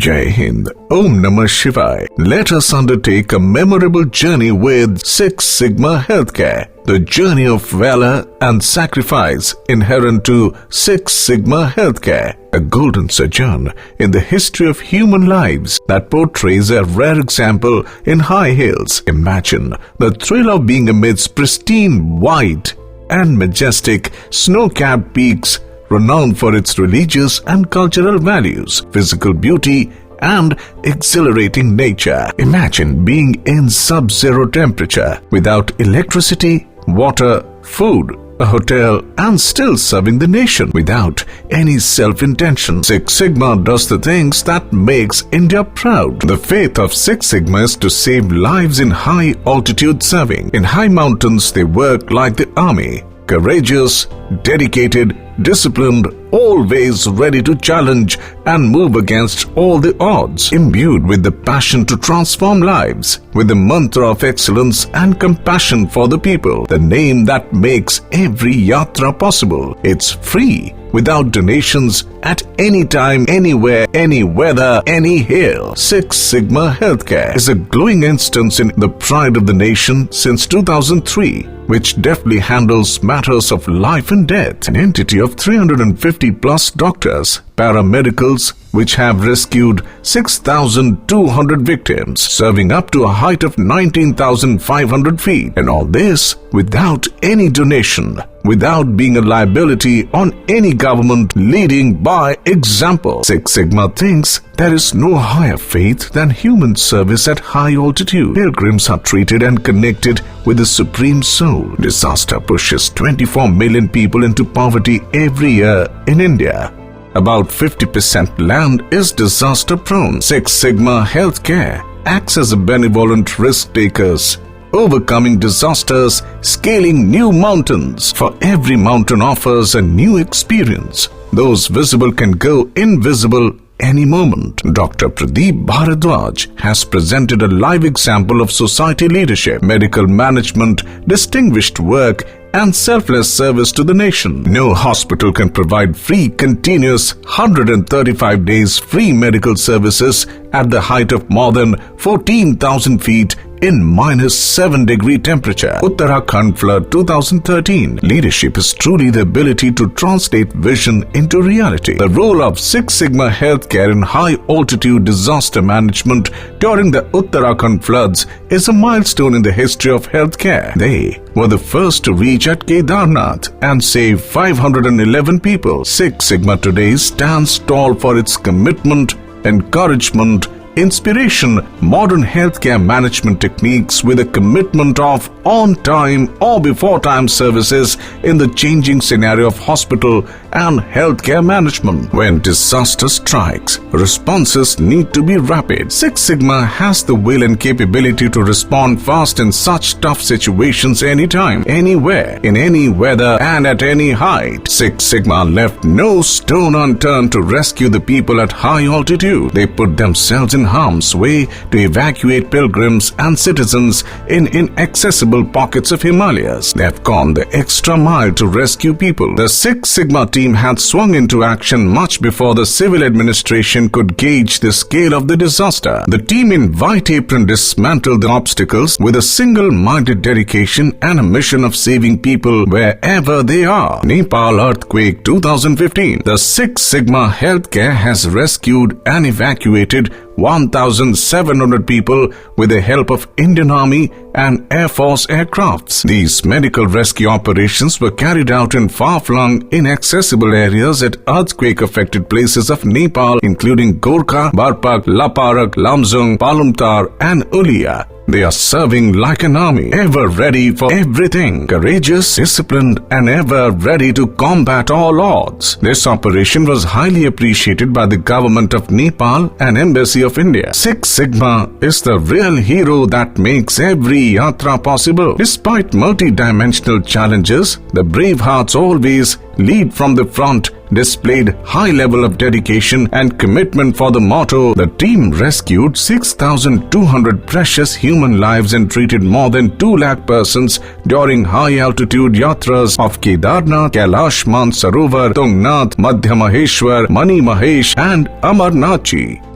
Jai Hind. Om Namah Shivaya. Let us undertake a memorable journey with Six Sigma Healthcare. The journey of valor and sacrifice inherent to Six Sigma Healthcare. A golden sojourn in the history of human lives that portrays a rare example in high hills. Imagine the thrill of being amidst pristine, white and majestic snow-capped peaks renowned for its religious and cultural values, physical beauty, and exhilarating nature. Imagine being in sub-zero temperature without electricity, water, food, a hotel, and still serving the nation without any self-intention. Six Sigma does the things that makes India proud. The faith of Six Sigma is to save lives in high altitude serving. In high mountains, they work like the army. Courageous, dedicated, disciplined, always ready to challenge and move against all the odds, imbued with the passion to transform lives, with the mantra of excellence and compassion for the people, the name that makes every yatra possible. It's free, without donations, at any time, anywhere, any weather, any hill. Six Sigma Healthcare is a glowing instance in the pride of the nation since 2003, which deftly handles matters of life and death. An entity of 350 plus doctors, paramedicals, which have rescued 6,200 victims, serving up to a height of 19,500 feet. And all this without any donation, without being a liability on any government, leading by example. Six Sigma thinks there is no higher faith than human service at high altitude. Pilgrims are treated and connected with the Supreme Soul. Disaster pushes 24 million people into poverty every year in India. About 50% land is disaster-prone. Six Sigma Healthcare acts as a benevolent risk-takers, overcoming disasters, scaling new mountains. For every mountain offers a new experience. Those visible can go invisible any moment. Dr. Pradeep Bharadwaj has presented a live example of society leadership, medical management, distinguished work, and selfless service to the nation. No hospital can provide free, continuous 135 days free medical services at the height of more than 14,000 feet in -7-degree temperature. Uttarakhand flood 2013. Leadership is truly the ability to translate vision into reality. The role of Six Sigma Healthcare in high-altitude disaster management during the Uttarakhand floods is a milestone in the history of healthcare. They were the first to reach at Kedarnath and save 511 people. Six Sigma today stands tall for its commitment, encouragement, inspiration, modern healthcare management techniques with a commitment of on-time or before-time services in the changing scenario of hospital and healthcare management. When disaster strikes, responses need to be rapid. Six Sigma has the will and capability to respond fast in such tough situations anytime, anywhere, in any weather and at any height. Six Sigma left no stone unturned to rescue the people at high altitude. They put themselves in harm's way to evacuate pilgrims and citizens in inaccessible pockets of Himalayas. They have gone the extra mile to rescue people. The Six Sigma team had swung into action much before the civil administration could gauge the scale of the disaster. The team in white apron dismantled the obstacles with a single-minded dedication and a mission of saving people wherever they are. Nepal earthquake 2015. The Six Sigma Healthcare has rescued and evacuated 1,700 people with the help of Indian Army and Air Force aircrafts. These medical rescue operations were carried out in far-flung, inaccessible areas at earthquake-affected places of Nepal, including Gorkha, Barpak, Laparak, Lamzung, Palumtar, and Ulia. They are serving like an army, ever ready for everything, courageous, disciplined, and ever ready to combat all odds. This operation was highly appreciated by the government of Nepal and Embassy of India. Six Sigma is the real hero that makes every yatra possible. Despite multi-dimensional challenges, the brave hearts always lead from the front, displayed high level of dedication and commitment for the motto. The team rescued 6,200 precious human lives and treated more than 2 lakh persons during high-altitude yatras of Kedarnath, Kailash Mansarovar, Tungnath, Madhya Maheshwar, Mani Mahesh and Amarnath.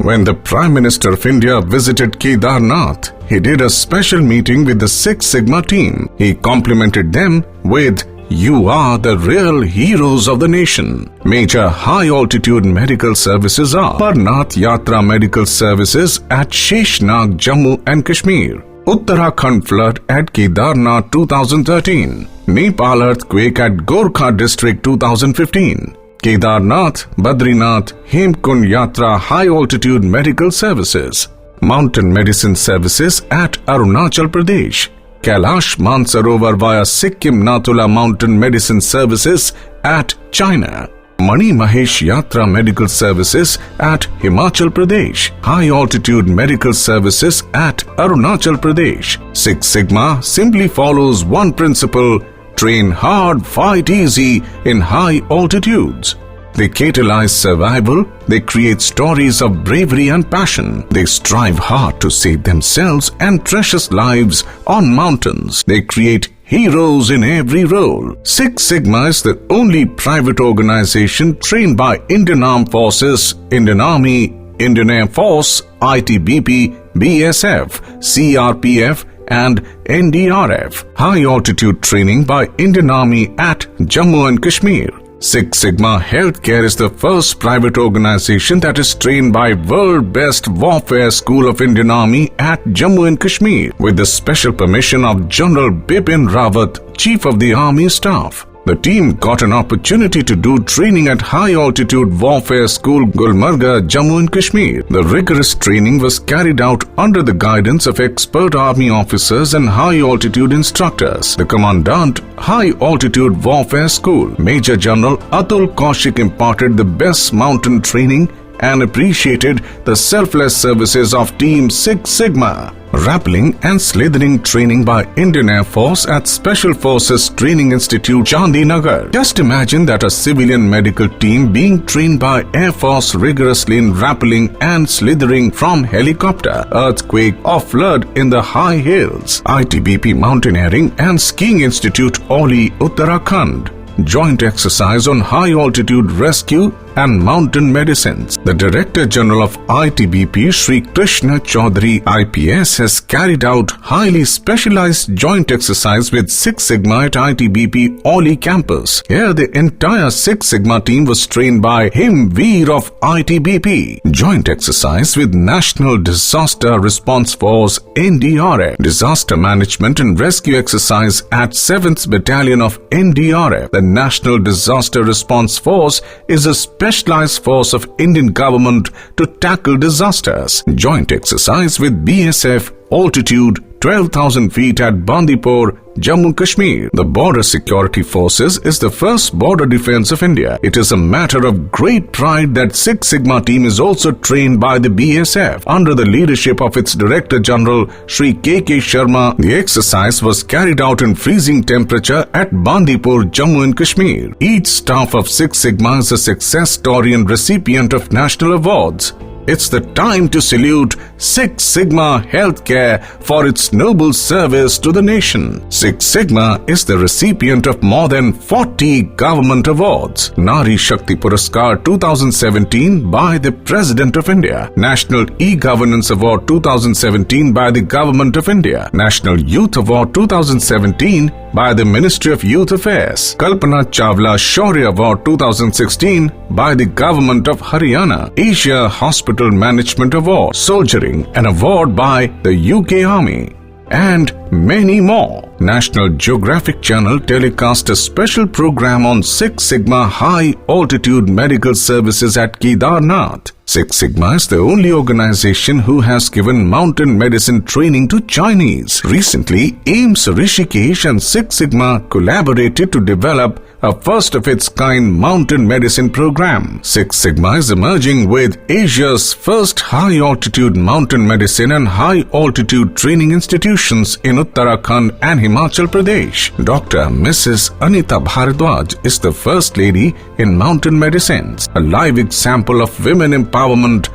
When the Prime Minister of India visited Kedarnath, he did a special meeting with the Six Sigma team. He complimented them with, "You are the real heroes of the nation." Major high-altitude medical services are Amarnath Yatra Medical Services at Sheshnag, Jammu and Kashmir, Uttarakhand flood at Kedarnath 2013, Nepal earthquake at Gorkha district 2015, Kedarnath, Badrinath, Hemkund Yatra high-altitude medical services, mountain medicine services at Arunachal Pradesh, Kailash Mansarovar via Sikkim Nathula mountain medicine services at China, Mani Mahesh Yatra medical services at Himachal Pradesh, high altitude medical services at Arunachal Pradesh. Six Sigma simply follows one principle: train hard, fight easy in high altitudes. They catalyze survival, they create stories of bravery and passion. They strive hard to save themselves and precious lives on mountains. They create heroes in every role. Six Sigma is the only private organization trained by Indian Armed Forces, Indian Army, Indian Air Force, ITBP, BSF, CRPF, and NDRF. High altitude training by Indian Army at Jammu and Kashmir. Six Sigma Healthcare is the first private organization that is trained by World Best Warfare School of Indian Army at Jammu and Kashmir with the special permission of General Bipin Rawat, Chief of the Army Staff. The team got an opportunity to do training at High Altitude Warfare School, Gulmarga, Jammu and Kashmir. The rigorous training was carried out under the guidance of expert army officers and high altitude instructors. The Commandant, High Altitude Warfare School, Major General Atul Kaushik, imparted the best mountain training and appreciated the selfless services of Team Six Sigma. Rappelling and slithering training by Indian Air Force at Special Forces Training Institute, Chandinagar. Just imagine that a civilian medical team being trained by Air Force rigorously in rappelling and slithering from helicopter, earthquake or flood in the high hills. ITBP Mountaineering and Skiing Institute, Oli, Uttarakhand. Joint exercise on high altitude rescue and mountain medicines. The Director General of ITBP, Shri Krishna Chaudhary, IPS, has carried out highly specialized joint exercise with Six Sigma at ITBP Oli campus. Here, the entire Six Sigma team was trained by Him Veer of ITBP. Joint exercise with National Disaster Response Force NDRF. Disaster management and rescue exercise at 7th Battalion of NDRF. The National Disaster Response Force is a specialized force of Indian government to tackle disasters. Joint exercise with BSF, altitude 12,000 feet at Bandipur, Jammu Kashmir. The Border Security Forces is the first border defense of India. It is a matter of great pride that Six Sigma team is also trained by the BSF under the leadership of its Director General Shri K.K. Sharma. The exercise was carried out in freezing temperature at Bandipur, Jammu and Kashmir. Each staff of Six Sigma is a success story and recipient of national awards. It's the time to salute Six Sigma Healthcare for its noble service to the nation. Six Sigma is the recipient of more than 40 government awards. Nari Shakti Puraskar 2017 by the President of India. National E-Governance Award 2017 by the Government of India. National Youth Award 2017 by the Ministry of Youth Affairs. Kalpana Chawla Shaurya Award 2016 by the Government of Haryana. Asia Hospital Management Award, Soldiering, an award by the UK Army, and many more. National Geographic Channel telecast a special program on Six Sigma High Altitude Medical Services at Kedarnath. Six Sigma is the only organization who has given mountain medicine training to Chinese. Recently, AIIMS Rishikesh and Six Sigma collaborated to develop a first-of-its-kind mountain medicine program. Six Sigma is emerging with Asia's first high-altitude mountain medicine and high-altitude training institutions in Uttarakhand and Himachal Pradesh. Dr. Mrs. Anita Bharadwaj is the First Lady in Mountain Medicines, a live example of women empowerment,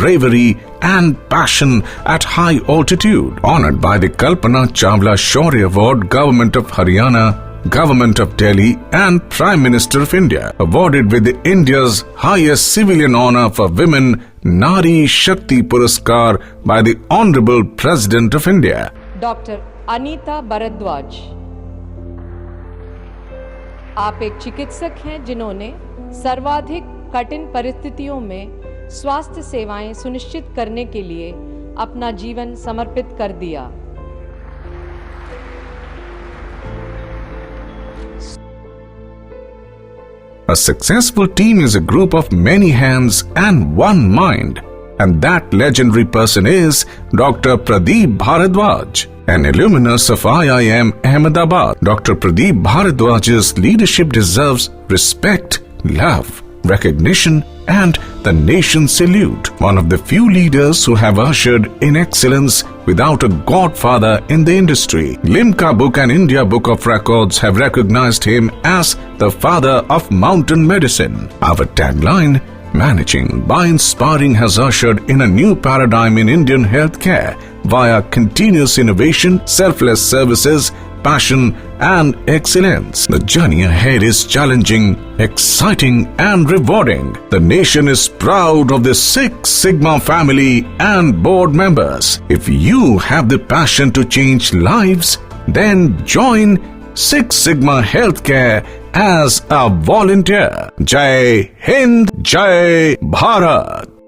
bravery and passion at high altitude. Honored by the Kalpana Chawla Shaurya Award, Government of Haryana, Government of Delhi and Prime Minister of India. Awarded with India's highest civilian honor for women, Nari Shakti Puraskar by the Honorable President of India. Doctor Anita Bhardwaj, आप एक चिकित्सक हैं जिन्होंने सर्वाधिक कठिन परिस्थितियों में स्वास्थ्य सेवाएं सुनिश्चित करने के लिए अपना जीवन समर्पित कर दिया। A successful team is a group of many hands and one mind. And that legendary person is Dr. Pradeep Bharadwaj, an alumnus of IIM Ahmedabad. Dr. Pradeep Bharadwaj's leadership deserves respect, love, recognition and the nation's salute. One of the few leaders who have ushered in excellence without a godfather in the industry. Limca Book and India Book of Records have recognized him as the father of mountain medicine. Our tagline, Managing by Inspiring, has ushered in a new paradigm in Indian healthcare via continuous innovation, selfless services, passion and excellence. The journey ahead is challenging, exciting and rewarding. The nation is proud of the Six Sigma family and board members. If you have the passion to change lives, then join Six Sigma Healthcare as a volunteer. Jai Hind, Jai Bharat.